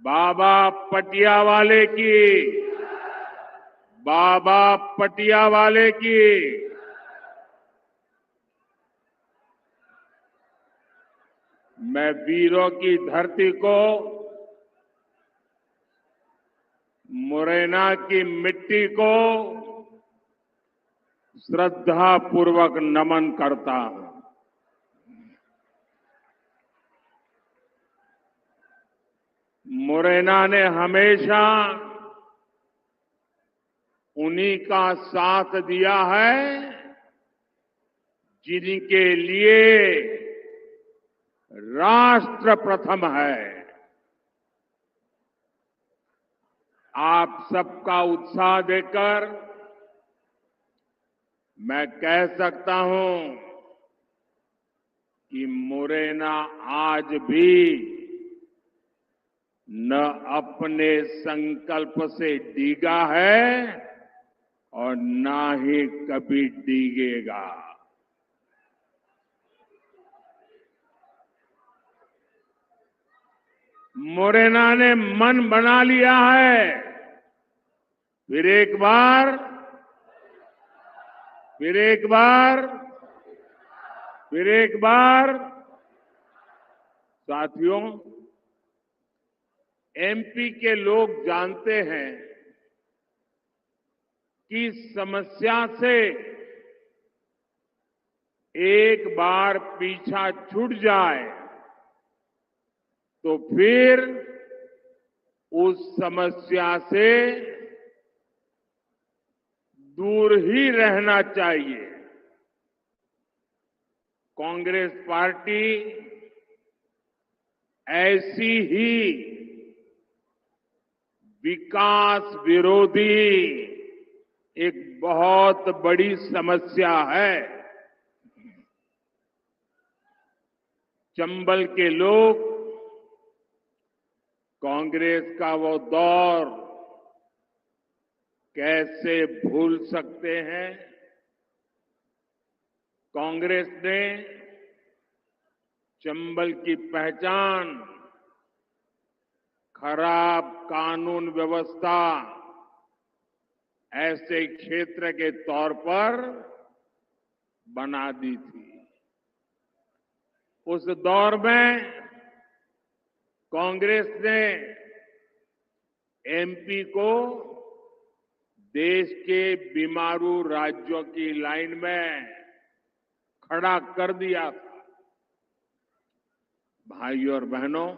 बाबा पटियावाले की, बाबा पटियावाले की। मैं वीरों की धरती को, मुरैना की मिट्टी को श्रद्धा पूर्वक नमन करता हूं। मुरैना ने हमेशा उन्हीं का साथ दिया है जिनके लिए राष्ट्र प्रथम है। आप सबका उत्साह देखकर मैं कह सकता हूं कि मुरैना आज भी न अपने संकल्प से डिगा है और ना ही कभी डिगेगा। मुरैना ने मन बना लिया है। फिर एक बार, फिर एक बार, फिर एक बार। साथियों, एमपी के लोग जानते हैं कि समस्या से एक बार पीछा छूट जाए तो फिर उस समस्या से दूर ही रहना चाहिए। कांग्रेस पार्टी ऐसी ही विकास विरोधी एक बहुत बड़ी समस्या है। चंबल के लोग कांग्रेस का वो दौर कैसे भूल सकते हैं। कांग्रेस ने चंबल की पहचान खराब कानून व्यवस्था ऐसे क्षेत्र के तौर पर बना दी थी। उस दौर में कांग्रेस ने एमपी को देश के बीमारू राज्यों की लाइन में खड़ा कर दिया था। भाइयों और बहनों,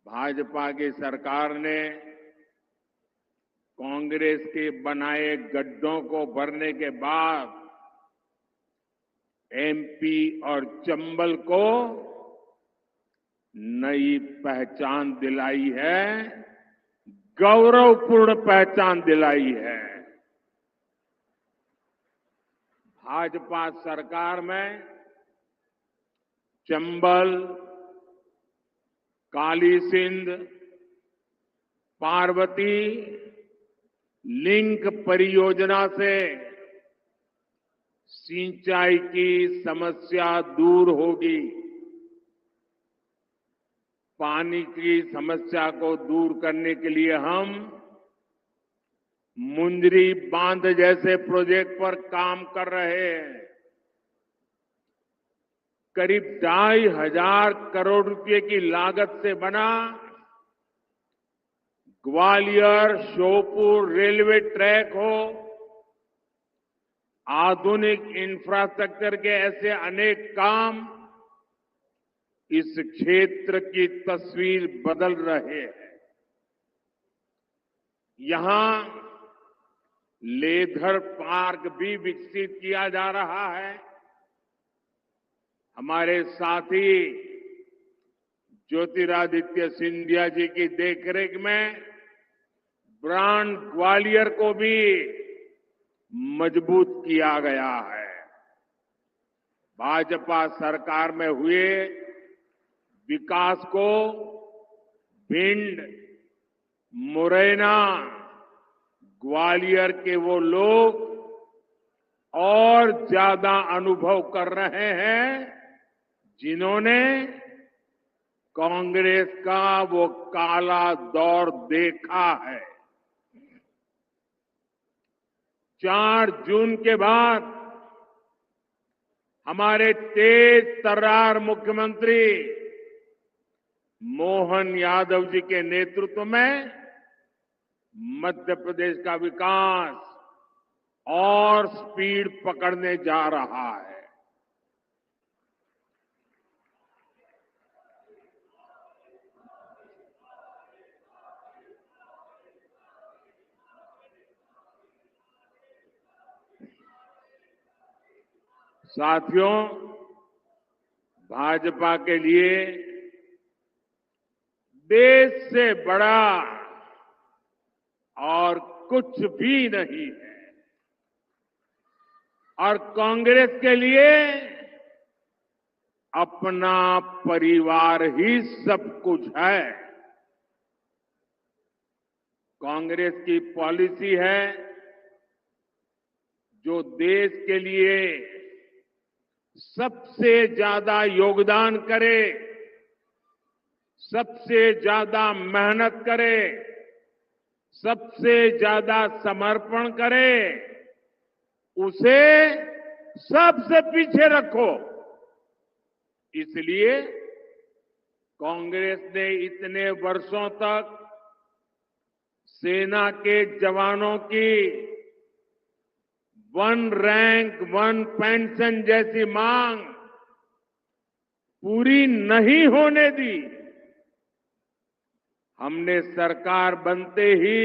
भाजपा की सरकार ने कांग्रेस के बनाए गड्ढों को भरने के बाद एमपी और चंबल को नई पहचान दिलाई है, गौरवपूर्ण पहचान दिलाई है। भाजपा सरकार में चंबल, काली सिंध, पार्वती लिंक परियोजना से सिंचाई की समस्या दूर होगी। पानी की समस्या को दूर करने के लिए हम मुंदरी बांध जैसे प्रोजेक्ट पर काम कर रहे हैं। करीब 2,500 करोड़ रुपए की लागत से बना ग्वालियर श्योपुर रेलवे ट्रैक हो, आधुनिक इंफ्रास्ट्रक्चर के ऐसे अनेक काम इस क्षेत्र की तस्वीर बदल रहे हैं। यहां लेदर पार्क भी विकसित किया जा रहा है। हमारे साथी ज्योतिरादित्य सिंधिया जी की देखरेख में ब्रांड ग्वालियर को भी मजबूत किया गया है। भाजपा सरकार में हुए विकास को भिंड, मुरैना, ग्वालियर के वो लोग और ज्यादा अनुभव कर रहे हैं जिन्होंने कांग्रेस का वो काला दौर देखा है। 4 जून के बाद हमारे तेज तर्रार मुख्यमंत्री मोहन यादव जी के नेतृत्व में मध्य प्रदेश का विकास और स्पीड पकड़ने जा रहा है। साथियों, भाजपा के लिए देश से बड़ा और कुछ भी नहीं है और कांग्रेस के लिए अपना परिवार ही सब कुछ है। कांग्रेस की पॉलिसी है जो देश के लिए सबसे ज्यादा योगदान करे, सबसे ज्यादा मेहनत करे, सबसे ज्यादा समर्पण करे, उसे सबसे पीछे रखो। इसलिए कांग्रेस ने इतने वर्षों तक सेना के जवानों की 1 रैंक 1 पेंशन जैसी मांग पूरी नहीं होने दी। हमने सरकार बनते ही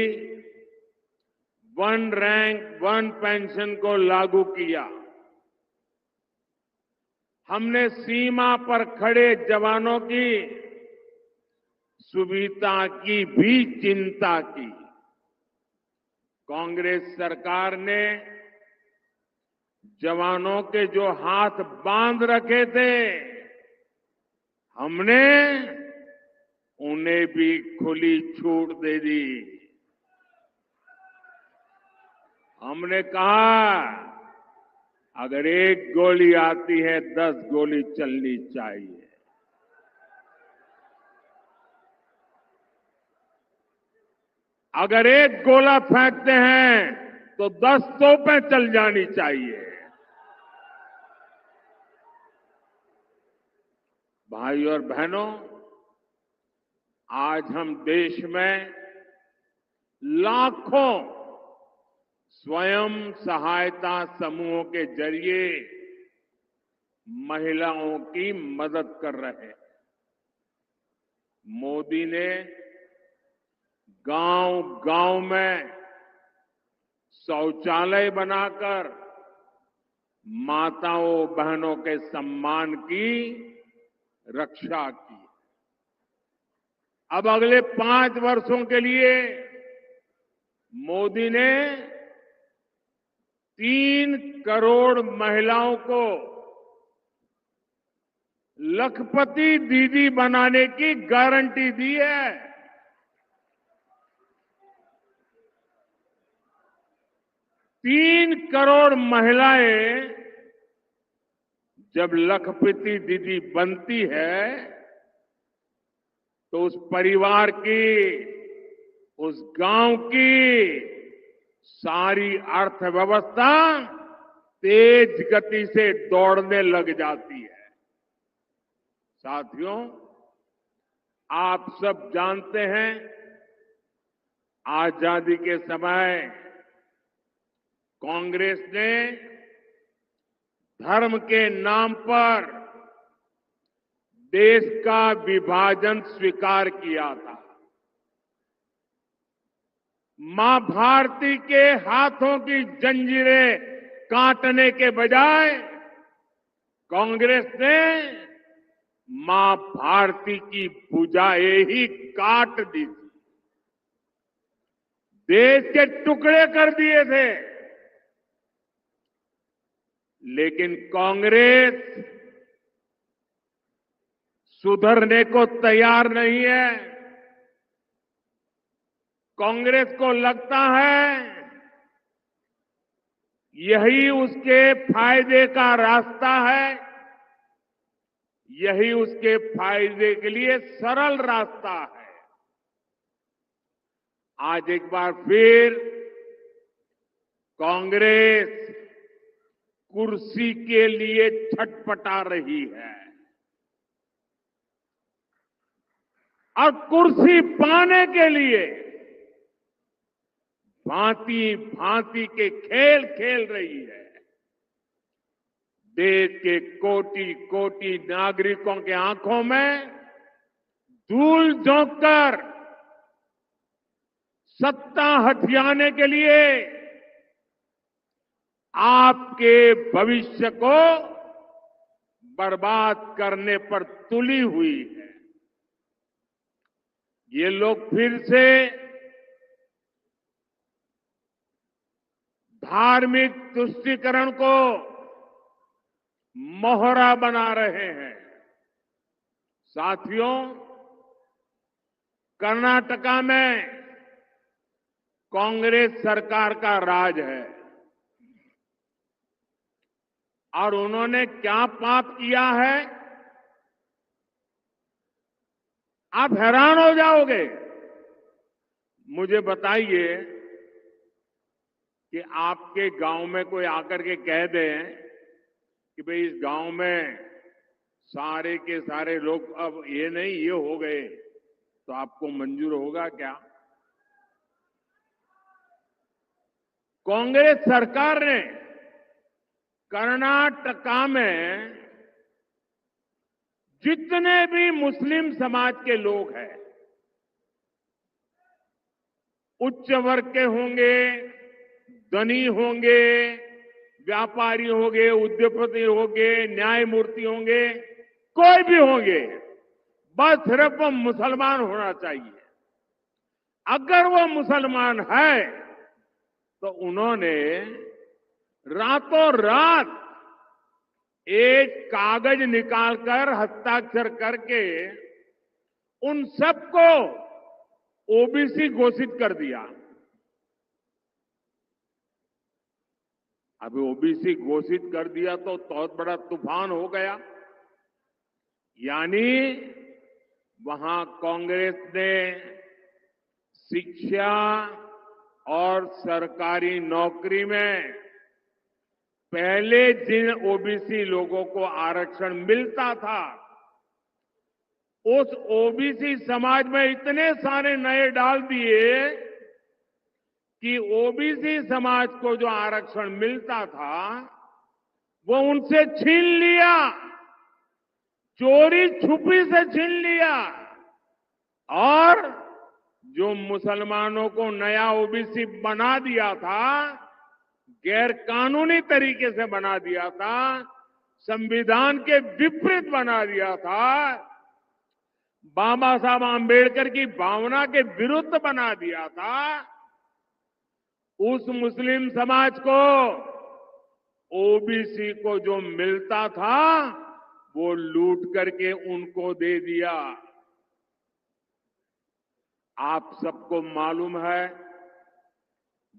1 रैंक 1 पेंशन को लागू किया। हमने सीमा पर खड़े जवानों की सुविधा की भी चिंता की। कांग्रेस सरकार ने जवानों के जो हाथ बांध रखे थे, हमने उन्हें भी खुली छूट दे दी। हमने कहा, अगर 1 गोली आती है 10 गोली चलनी चाहिए। अगर 1 गोला फेंकते हैं तो 10 तोपें चल जानी चाहिए। भाई और बहनों, आज हम देश में लाखों स्वयं सहायता समूहों के जरिए महिलाओं की मदद कर रहे हैं। मोदी ने गांव-गांव में शौचालय बनाकर माताओं बहनों के सम्मान की रक्षा की। अब अगले 5 वर्षों के लिए मोदी ने 3 करोड़ महिलाओं को लखपति दीदी बनाने की गारंटी दी है। 3 करोड़ महिलाएं जब लखपति दीदी बनती है तो उस परिवार की, उस गांव की सारी अर्थव्यवस्था तेज गति से दौड़ने लग जाती है। साथियों, आप सब जानते हैं, आजादी के समय कांग्रेस ने धर्म के नाम पर देश का विभाजन स्वीकार किया था। मां भारती के हाथों की जंजीरें काटने के बजाय कांग्रेस ने मां भारती की भुजाएं ही काट दी थी, देश के टुकड़े कर दिए थे। लेकिन कांग्रेस सुधरने को तैयार नहीं है। कांग्रेस को लगता है यही उसके फायदे का रास्ता है। यही उसके फायदे के लिए सरल रास्ता है। आज एक बार फिर कांग्रेस कुर्सी के लिए छटपटा रही है और कुर्सी पाने के लिए भांति भांति के खेल खेल रही है। देश के कोटि कोटि नागरिकों के आंखों में धूल झोंक कर सत्ता हथियाने के लिए आपके भविष्य को बर्बाद करने पर तुली हुई है। ये लोग फिर से धार्मिक तुष्टीकरण को मोहरा बना रहे हैं। साथियों, कर्नाटका में कांग्रेस सरकार का राज है और उन्होंने क्या पाप किया है, आप हैरान हो जाओगे। मुझे बताइए कि आपके गांव में कोई आकर के कह दे कि भाई इस गांव में सारे के सारे लोग अब ये नहीं ये हो गए, तो आपको मंजूर होगा क्या? कांग्रेस सरकार ने कर्नाटका में जितने भी मुस्लिम समाज के लोग हैं, उच्च वर्ग के होंगे, धनी होंगे, व्यापारी होंगे, उद्योगपति होंगे, न्यायमूर्ति होंगे, कोई भी होंगे, बस सिर्फ वो मुसलमान होना चाहिए। अगर वो मुसलमान है तो उन्होंने रातों रात एक कागज निकालकर हस्ताक्षर करके उन सबको ओबीसी घोषित कर दिया। अभी ओबीसी घोषित कर दिया तो बहुत बड़ा तूफान हो गया। यानी वहां कांग्रेस ने शिक्षा और सरकारी नौकरी में पहले जिन ओबीसी लोगों को आरक्षण मिलता था, उस ओबीसी समाज में इतने सारे नए डाल दिए कि ओबीसी समाज को जो आरक्षण मिलता था वो उनसे छीन लिया, चोरी छुपी से छीन लिया। और जो मुसलमानों को नया ओबीसी बना दिया था, गैर कानूनी तरीके से बना दिया था, संविधान के विपरीत बना दिया था, बाबा साहब आंबेडकर की भावना के विरुद्ध बना दिया था, उस मुस्लिम समाज को ओबीसी को जो मिलता था वो लूट करके उनको दे दिया। आप सबको मालूम है,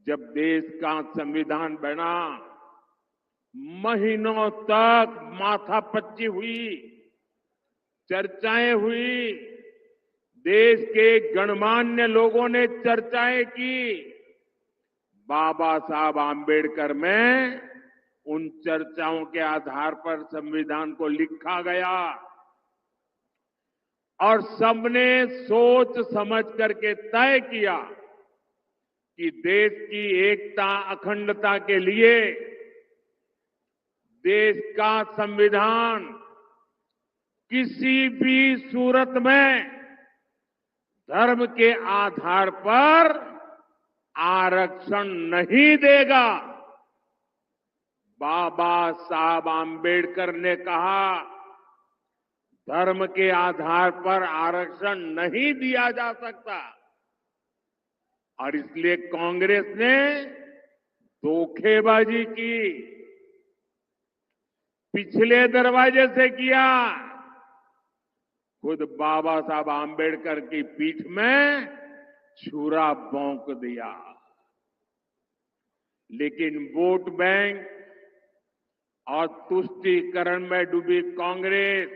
जब देश का संविधान बना, महीनों तक माथापच्ची हुई, चर्चाएं हुई, देश के गणमान्य लोगों ने चर्चाएं की। बाबा साहब आंबेडकर में उन चर्चाओं के आधार पर संविधान को लिखा गया और सबने सोच समझ करके तय किया कि देश की एकता अखंडता के लिए देश का संविधान किसी भी सूरत में धर्म के आधार पर आरक्षण नहीं देगा। बाबा साहब आंबेडकर ने कहा, धर्म के आधार पर आरक्षण नहीं दिया जा सकता। और इसलिए कांग्रेस ने धोखेबाजी की, पिछले दरवाजे से किया। खुद बाबा साहब आंबेडकर की पीठ में छुरा भोंक दिया। लेकिन वोट बैंक और तुष्टीकरण में डूबी कांग्रेस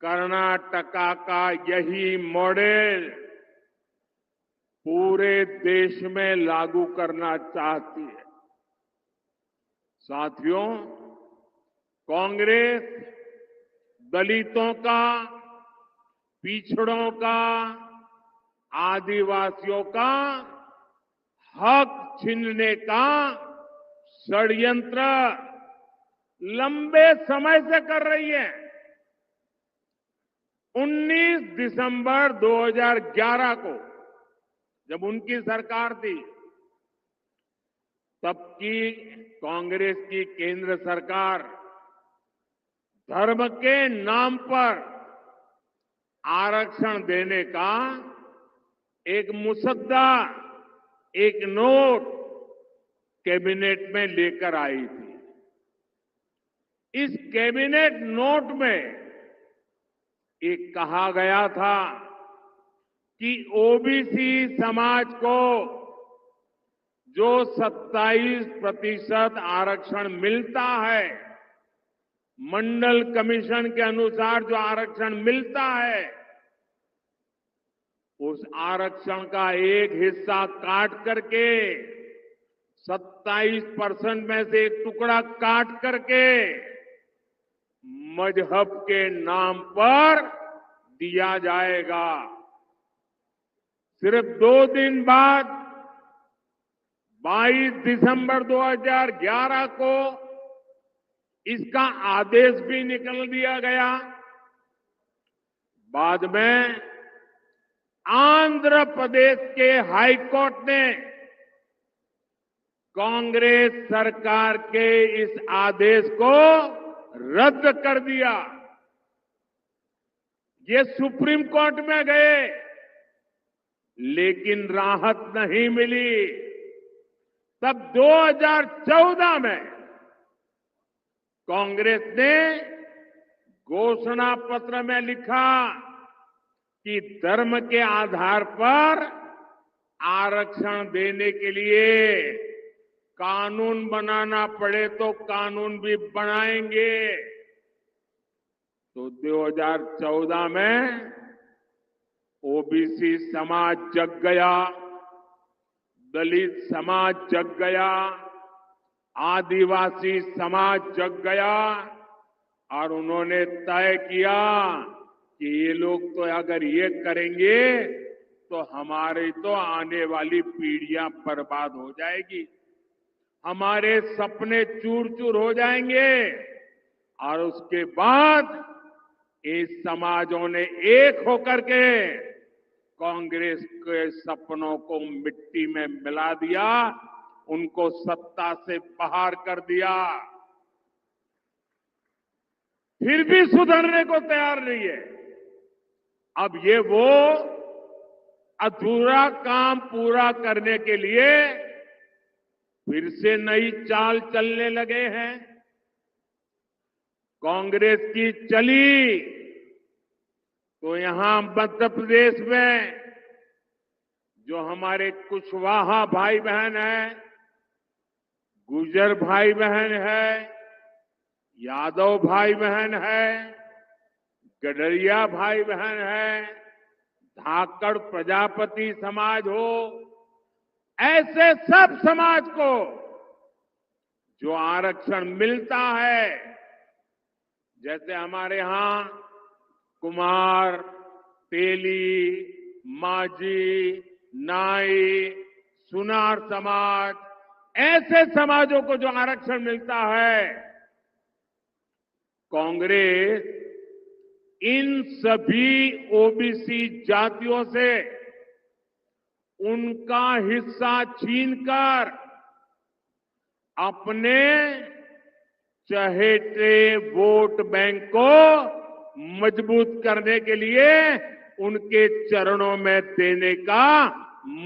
कर्नाटका का यही मॉडल पूरे देश में लागू करना चाहती है। साथियों, कांग्रेस दलितों का, पिछड़ों का, आदिवासियों का हक छीनने का षड्यंत्र लंबे समय से कर रही है। 19 दिसंबर 2011 को जब उनकी सरकार थी, तब की कांग्रेस की केंद्र सरकार धर्म के नाम पर आरक्षण देने का एक मुसद्दा, एक नोट कैबिनेट में लेकर आई थी। इस कैबिनेट नोट में एक कहा गया था कि ओबीसी समाज को जो 27% आरक्षण मिलता है, मंडल कमीशन के अनुसार जो आरक्षण मिलता है, उस आरक्षण का एक हिस्सा काट करके 27% में से एक टुकड़ा काट करके मजहब के नाम पर दिया जाएगा। सिर्फ 2 दिन बाद 22 दिसंबर 2011 को इसका आदेश भी निकल दिया गया। बाद में आंध्र प्रदेश के हाई कोर्ट ने कांग्रेस सरकार के इस आदेश को रद्द कर दिया। ये सुप्रीम कोर्ट में गए, लेकिन राहत नहीं मिली। तब 2014 में कांग्रेस ने घोषणा पत्र में लिखा कि धर्म के आधार पर आरक्षण देने के लिए कानून बनाना पड़े तो कानून भी बनाएंगे। तो 2014 में ओबीसी समाज जग गया, दलित समाज जग गया, आदिवासी समाज जग गया और उन्होंने तय किया कि ये लोग तो अगर ये करेंगे तो हमारी तो आने वाली पीढ़ियां बर्बाद हो जाएगी, हमारे सपने चूर चूर हो जाएंगे। और उसके बाद इस समाजों ने एक होकर के कांग्रेस के सपनों को मिट्टी में मिला दिया, उनको सत्ता से बाहर कर दिया। फिर भी सुधरने को तैयार नहीं है। अब ये वो अधूरा काम पूरा करने के लिए फिर से नई चाल चलने लगे हैं। कांग्रेस की चली तो यहां मध्य प्रदेश में जो हमारे कुशवाहा भाई बहन हैं, गुर्जर भाई बहन है, यादव भाई बहन है, गडरिया भाई बहन है, धाकड़ प्रजापति समाज हो, ऐसे सब समाज को जो आरक्षण मिलता है, जैसे हमारे यहां कुमार, तेली, माझी, नाई, सुनार समाज, ऐसे समाजों को जो आरक्षण मिलता है, कांग्रेस इन सभी ओबीसी जातियों से उनका हिस्सा छीनकर अपने चहेते वोट बैंक को मजबूत करने के लिए उनके चरणों में देने का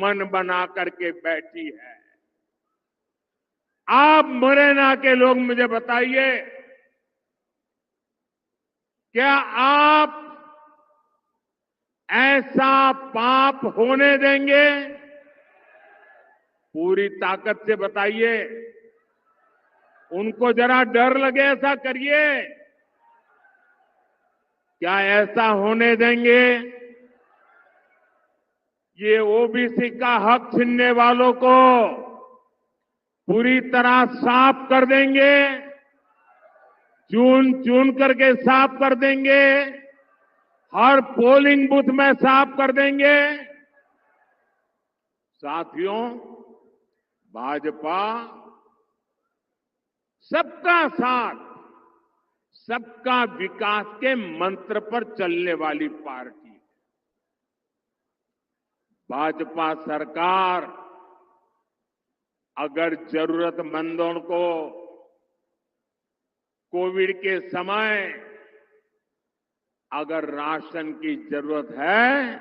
मन बना करके बैठी है। आप मुरैना के लोग मुझे बताइए, क्या आप ऐसा पाप होने देंगे? पूरी ताकत से बताइए। उनको जरा डर लगे ऐसा करिए। क्या ऐसा होने देंगे? ये ओबीसी का हक छीनने वालों को पूरी तरह साफ कर देंगे, चुन चुन करके साफ कर देंगे, हर पोलिंग बूथ में साफ कर देंगे। साथियों, भाजपा सबका साथ, सबका विकास के मंत्र पर चलने वाली पार्टी है। भाजपा सरकार अगर जरूरतमंदों को कोविड के समय अगर राशन की जरूरत है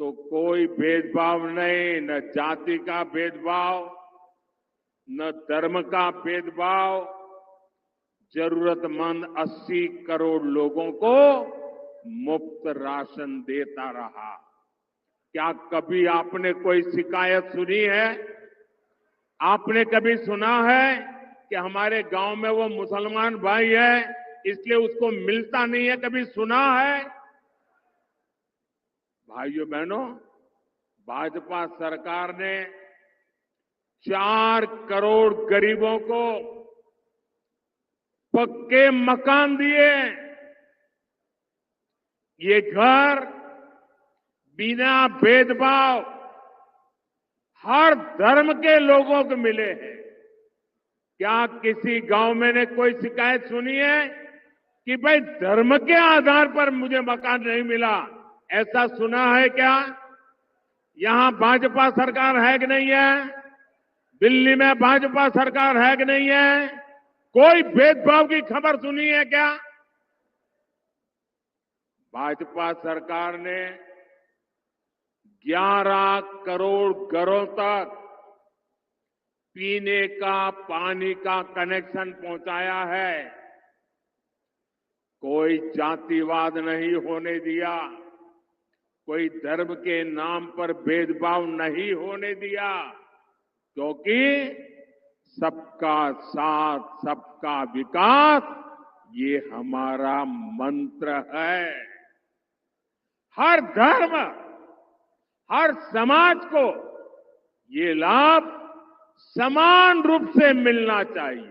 तो कोई भेदभाव नहीं, न जाति का भेदभाव, न धर्म का भेदभाव, जरूरतमंद 80 करोड़ लोगों को मुफ्त राशन देता रहा। क्या कभी आपने कोई शिकायत सुनी है? आपने कभी सुना है कि हमारे गांव में वो मुसलमान भाई है इसलिए उसको मिलता नहीं है? कभी सुना है? भाइयों बहनों, भाजपा सरकार ने 4 करोड़ गरीबों को पक्के मकान दिए। ये घर बिना भेदभाव हर धर्म के लोगों को मिले हैं। क्या किसी गांव में ने कोई शिकायत सुनी है कि भाई धर्म के आधार पर मुझे मकान नहीं मिला? ऐसा सुना है क्या? यहां भाजपा सरकार है कि नहीं है? दिल्ली में भाजपा सरकार है कि नहीं है? कोई भेदभाव की खबर सुनी है क्या? भाजपा सरकार ने 11 करोड़ घरों तक पीने का पानी का कनेक्शन पहुंचाया है। कोई जातिवाद नहीं होने दिया, कोई धर्म के नाम पर भेदभाव नहीं होने दिया, क्योंकि सबका साथ, सबका विकास ये हमारा मंत्र है। हर धर्म, हर समाज को ये लाभ समान रूप से मिलना चाहिए।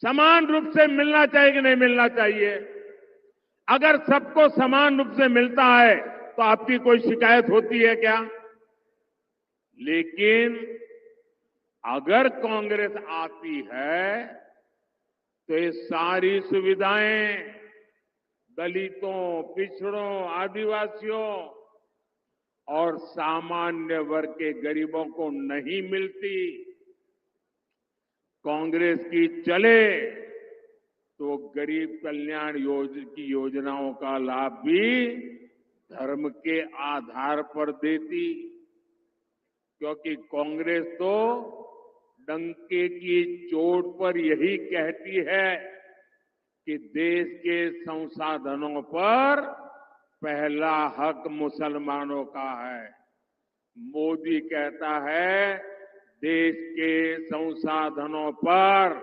समान रूप से मिलना चाहिए कि नहीं मिलना चाहिए? अगर सबको समान रूप से मिलता है तो आपकी कोई शिकायत होती है क्या? लेकिन अगर कांग्रेस आती है तो ये सारी सुविधाएं दलितों, पिछड़ों, आदिवासियों और सामान्य वर्ग के गरीबों को नहीं मिलती। कांग्रेस की चले तो गरीब कल्याण की योजनाओं का लाभ भी धर्म के आधार पर देती, क्योंकि कांग्रेस तो डंके की चोट पर यही कहती है कि देश के संसाधनों पर पहला हक मुसलमानों का है। मोदी कहता है देश के संसाधनों पर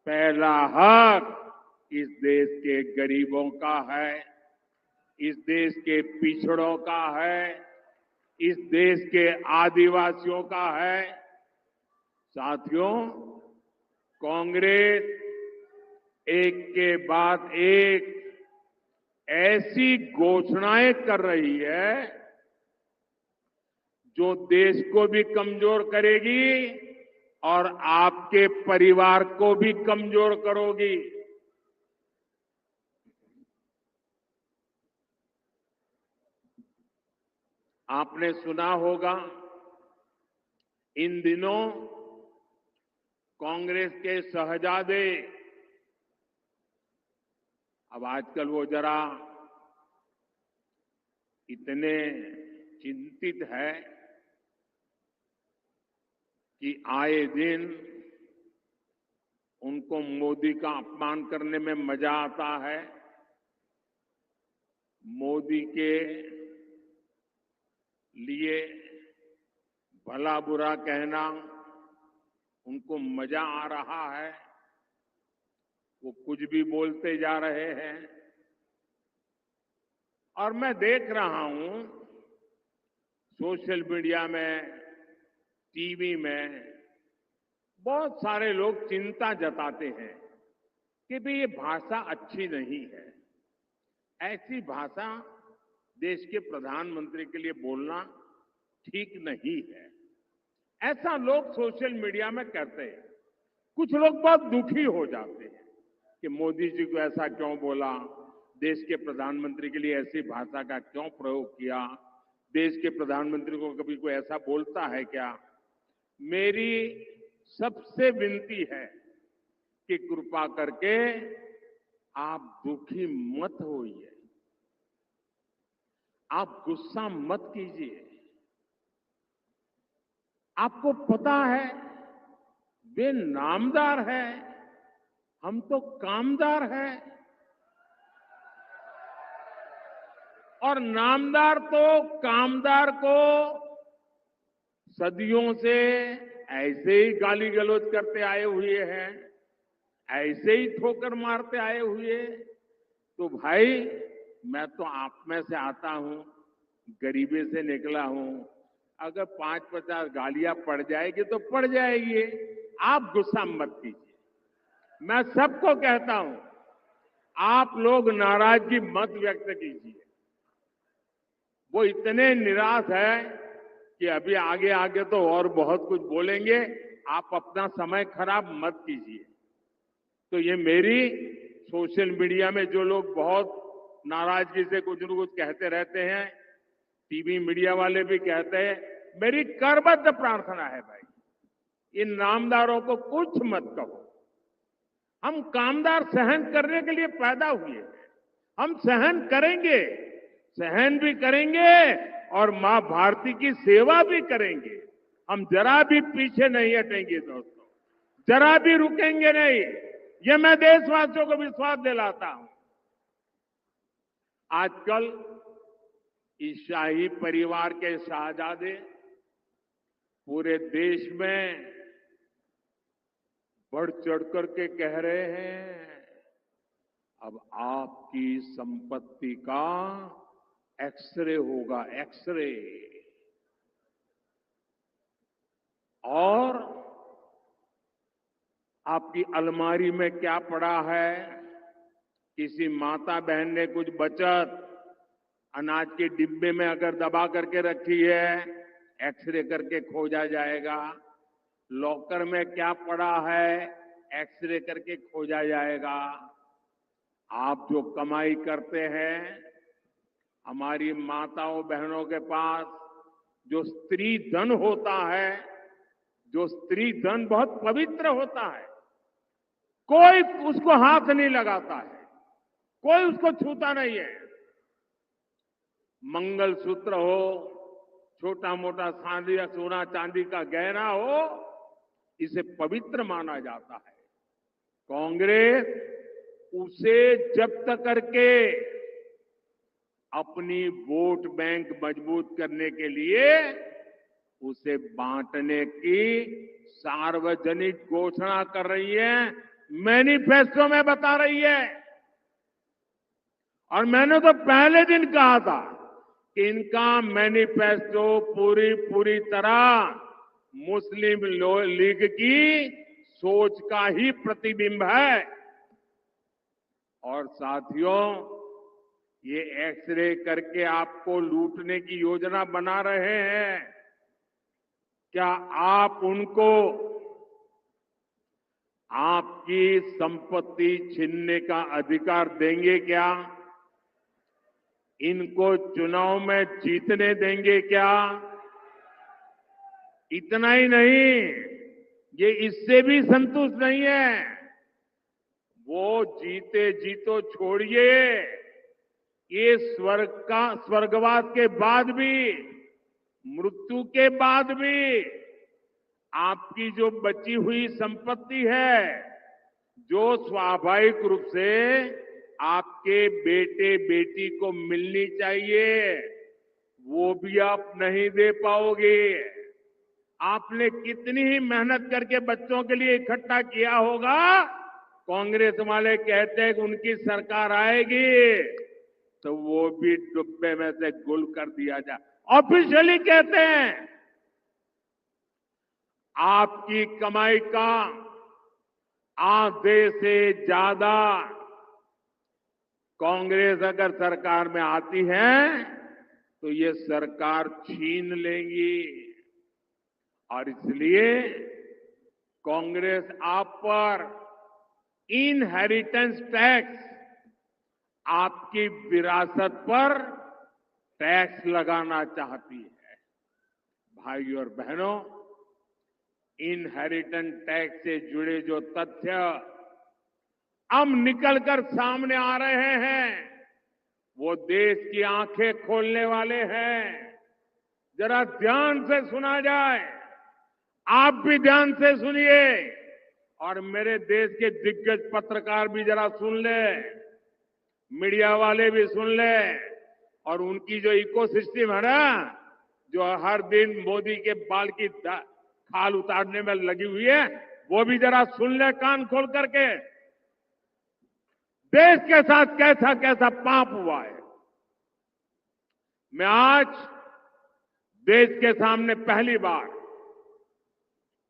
पहला हक इस देश के गरीबों का है, इस देश के पिछड़ों का है, इस देश के आदिवासियों का है। साथियों, कांग्रेस एक के बाद एक ऐसी घोषणाएं कर रही है जो देश को भी कमजोर करेगी और आपके परिवार को भी कमजोर करोगी। आपने सुना होगा इन दिनों कांग्रेस के शहजादे, अब आजकल वो जरा इतने चिंतित है कि आए दिन उनको मोदी का अपमान करने में मजा आता है। मोदी के लिए भला बुरा कहना उनको मजा आ रहा है। वो कुछ भी बोलते जा रहे हैं। और मैं देख रहा हूं सोशल मीडिया में, टीवी में बहुत सारे लोग चिंता जताते हैं कि भाई ये भाषा अच्छी नहीं है। ऐसी भाषा देश के प्रधानमंत्री के लिए बोलना ठीक नहीं है, ऐसा लोग सोशल मीडिया में कहते हैं। कुछ लोग बहुत दुखी हो जाते हैं कि मोदी जी को ऐसा क्यों बोला, देश के प्रधानमंत्री के लिए ऐसी भाषा का क्यों प्रयोग किया, देश के प्रधानमंत्री को कभी कोई ऐसा बोलता है क्या। मेरी सबसे विनती है कि कृपा करके आप दुखी मत होइए, आप गुस्सा मत कीजिए। आपको पता है वे नामदार है, हम तो कामदार हैं। और नामदार तो कामदार को सदियों से ऐसे ही गाली गलौज करते आए हुए हैं, ऐसे ही ठोकर मारते आए हुए। तो भाई मैं तो आप में से आता हूं, गरीबी से निकला हूं। अगर 5-50 गालियां पड़ जाएगी तो पड़ जाएगी, आप गुस्सा मत कीजिए। मैं सबको कहता हूं, आप लोग नाराजगी मत व्यक्त कीजिए। वो इतने निराश है कि अभी आगे आगे तो और बहुत कुछ बोलेंगे, आप अपना समय खराब मत कीजिए। तो ये मेरी सोशल मीडिया में जो लोग बहुत नाराजगी से कुछ न कुछ कहते रहते हैं, टीवी मीडिया वाले भी कहते हैं, मेरी करबद्ध प्रार्थना है भाई, इन नामदारों को कुछ मत कहो। हम कामदार सहन करने के लिए पैदा हुए हैं, हम सहन करेंगे, सहन भी करेंगे और मां भारती की सेवा भी करेंगे। हम जरा भी पीछे नहीं हटेंगे दोस्तों, जरा भी रुकेंगे नहीं। ये मैं देशवासियों को विश्वास दिलाता हूं। आजकल इस शाही परिवार के शहजादे पूरे देश में बढ़ चढ़ करके कह रहे हैं, अब आपकी संपत्ति का एक्सरे होगा, एक्सरे। और आपकी अलमारी में क्या पड़ा है, किसी माता बहन ने कुछ बचत अनाज के डिब्बे में अगर दबा करके रखी है, एक्सरे करके खोजा जाएगा। लॉकर में क्या पड़ा है, एक्सरे करके खोजा जाएगा। आप जो कमाई करते हैं, हमारी माताओं बहनों के पास जो स्त्री धन होता है, जो स्त्री धन बहुत पवित्र होता है, कोई उसको हाथ नहीं लगाता है, कोई उसको छूता नहीं है। मंगलसूत्र हो, छोटा मोटा सोना चांदी का गहना हो, इसे पवित्र माना जाता है। कांग्रेस उसे जब्त करके अपनी वोट बैंक मजबूत करने के लिए उसे बांटने की सार्वजनिक घोषणा कर रही है, मैनिफेस्टो में बता रही है। और मैंने तो पहले दिन कहा था कि इनका मैनिफेस्टो पूरी तरह मुस्लिम लीग की सोच का ही प्रतिबिंब है। और साथियों, ये एक्सरे करके आपको लूटने की योजना बना रहे हैं। क्या आप उनको आपकी संपत्ति छीनने का अधिकार देंगे क्या? इनको चुनाव में जीतने देंगे क्या? इतना ही नहीं, ये इससे भी संतुष्ट नहीं है। वो जीते जीतो छोड़िए, ये स्वर्गवास के बाद भी, मृत्यु के बाद भी आपकी जो बची हुई संपत्ति है, जो स्वाभाविक रूप से आपके बेटे बेटी को मिलनी चाहिए, वो भी आप नहीं दे पाओगे। आपने कितनी ही मेहनत करके बच्चों के लिए इकट्ठा किया होगा, कांग्रेस वाले कहते हैं कि उनकी सरकार आएगी तो वो भी डब्बे में से गुल कर दिया जाए। ऑफिशियली कहते हैं आपकी कमाई का आधे से ज्यादा कांग्रेस अगर सरकार में आती है तो ये सरकार छीन लेगी और इसलिए कांग्रेस आप पर इनहेरिटेंस टैक्स, आपकी विरासत पर टैक्स लगाना चाहती है। भाइयों और बहनों, इनहेरिटेंस टैक्स से जुड़े जो तथ्य अब निकलकर सामने आ रहे हैं वो देश की आंखें खोलने वाले हैं। जरा ध्यान से सुना जाए, आप भी ध्यान से सुनिए और मेरे देश के दिग्गज पत्रकार भी जरा सुन ले, मीडिया वाले भी सुन ले और उनकी जो इकोसिस्टम है ना, जो हर दिन मोदी के बाल की खाल उतारने में लगी हुई है, वो भी जरा सुन ले कान खोल करके। देश के साथ कैसा कैसा पाप हुआ है। मैं आज देश के सामने पहली बार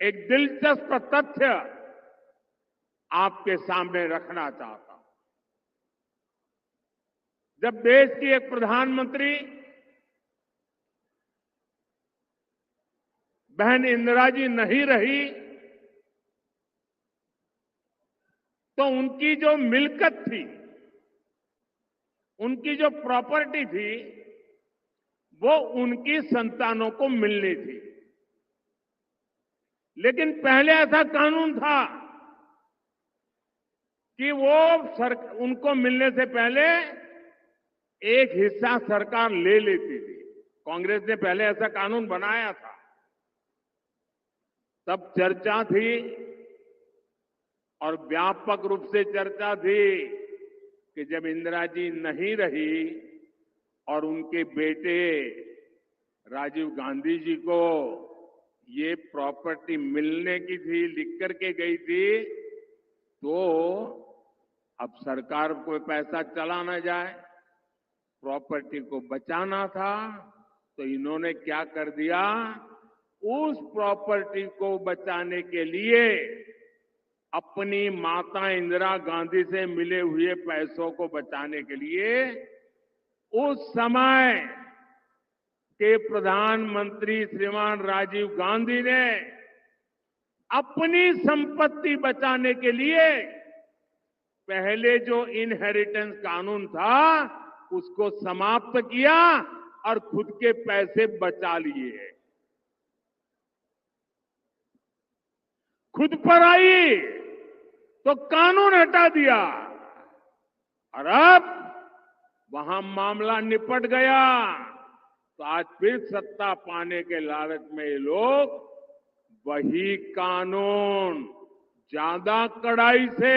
एक दिलचस्प तथ्य आपके सामने रखना चाहता हूं। जब देश की एक प्रधानमंत्री बहन इंदिरा जी नहीं रही तो उनकी जो मिल्कत थी, उनकी जो प्रॉपर्टी थी, वो उनकी संतानों को मिलनी थी। लेकिन पहले ऐसा कानून था कि उनको मिलने से पहले एक हिस्सा सरकार ले लेती थी। कांग्रेस ने पहले ऐसा कानून बनाया था। तब चर्चा थी और व्यापक रूप से चर्चा थी कि जब इंदिरा जी नहीं रही और उनके बेटे राजीव गांधी जी को ये प्रॉपर्टी मिलने की थी, लिख करके गई थी, तो अब सरकार को पैसा चला ना जाए, प्रॉपर्टी को बचाना था, तो इन्होंने क्या कर दिया, उस प्रॉपर्टी को बचाने के लिए अपनी माता इंदिरा गांधी से मिले हुए पैसों को बचाने के लिए उस समय के प्रधानमंत्री श्रीमान राजीव गांधी ने अपनी संपत्ति बचाने के लिए पहले जो इनहेरिटेंस कानून था उसको समाप्त किया और खुद के पैसे बचा लिए। खुद पर आई तो कानून हटा दिया और अब वहां मामला निपट गया तो आज फिर सत्ता पाने के लालच में ये लोग वही कानून ज्यादा कड़ाई से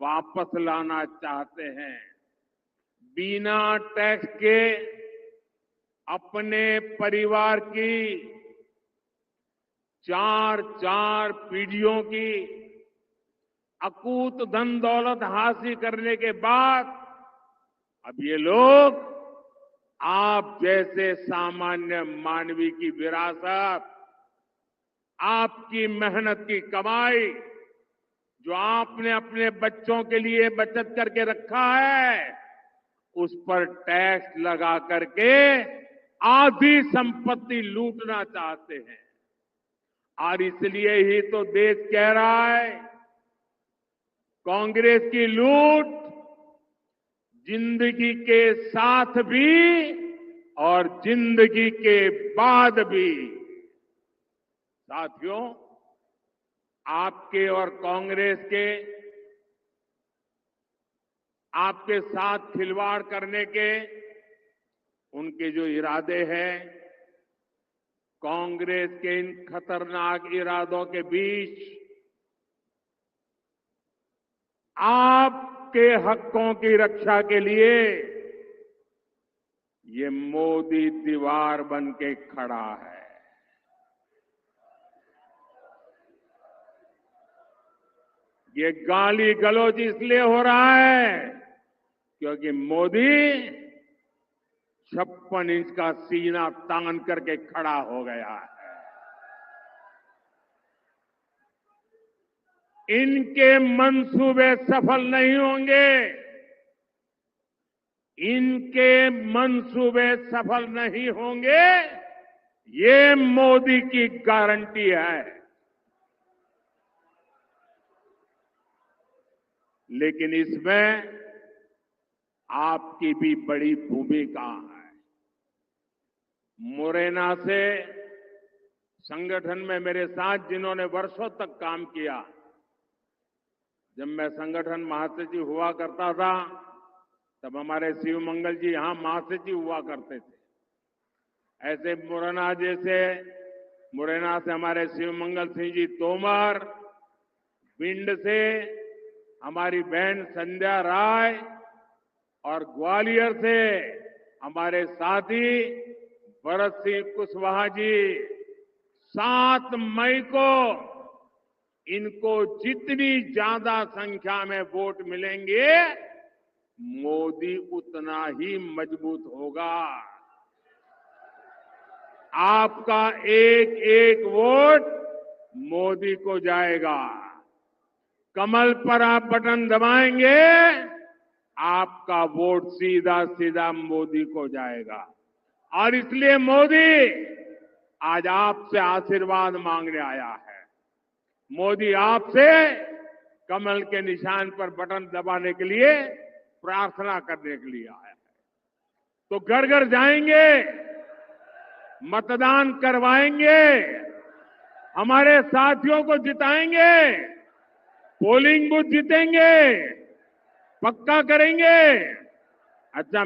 वापस लाना चाहते हैं। बिना टैक्स के अपने परिवार की चार पीढ़ियों की अकूत धन दौलत हासिल करने के बाद अब ये लोग आप जैसे सामान्य मानवी की विरासत, आपकी मेहनत की कमाई, जो आपने अपने बच्चों के लिए बचत करके रखा है, उस पर टैक्स लगा करके आधी संपत्ति लूटना चाहते हैं। और इसलिए ही तो देश कह रहा है कांग्रेस की लूट जिंदगी के साथ भी और जिंदगी के बाद भी। साथियों, आपके और कांग्रेस के आपके साथ खिलवाड़ करने के उनके जो इरादे हैं, कांग्रेस के इन खतरनाक इरादों के बीच आपके हकों की रक्षा के लिए ये मोदी दीवार बन के खड़ा है। ये गाली गलौज इसलिए हो रहा है क्योंकि मोदी 56 इंच का सीना तान करके खड़ा हो गया है। इनके मंसूबे सफल नहीं होंगे, इनके मंसूबे सफल नहीं होंगे, ये मोदी की गारंटी है। लेकिन इसमें आपकी भी बड़ी भूमिका है। मुरैना से संगठन में मेरे साथ जिन्होंने वर्षों तक काम किया, जब मैं संगठन महासचिव हुआ करता था तब हमारे शिव मंगल जी यहां महासचिव हुआ करते थे। ऐसे मुरैना से हमारे शिव मंगल सिंह जी तोमर, भिंड से हमारी बहन संध्या राय और ग्वालियर से हमारे साथी भरत सिंह कुशवाहा जी, 7 मई को इनको जितनी ज्यादा संख्या में वोट मिलेंगे, मोदी उतना ही मजबूत होगा। आपका एक एक वोट मोदी को जाएगा। कमल पर आप बटन दबाएंगे, आपका वोट सीधा सीधा मोदी को जाएगा। और इसलिए मोदी आज आपसे आशीर्वाद मांगने आया है। मोदी आपसे कमल के निशान पर बटन दबाने के लिए प्रार्थना करने के लिए आया है। तो घर घर जाएंगे, मतदान करवाएंगे, हमारे साथियों को जिताएंगे, पोलिंग बूथ जीतेंगे, पक्का करेंगे। अच्छा,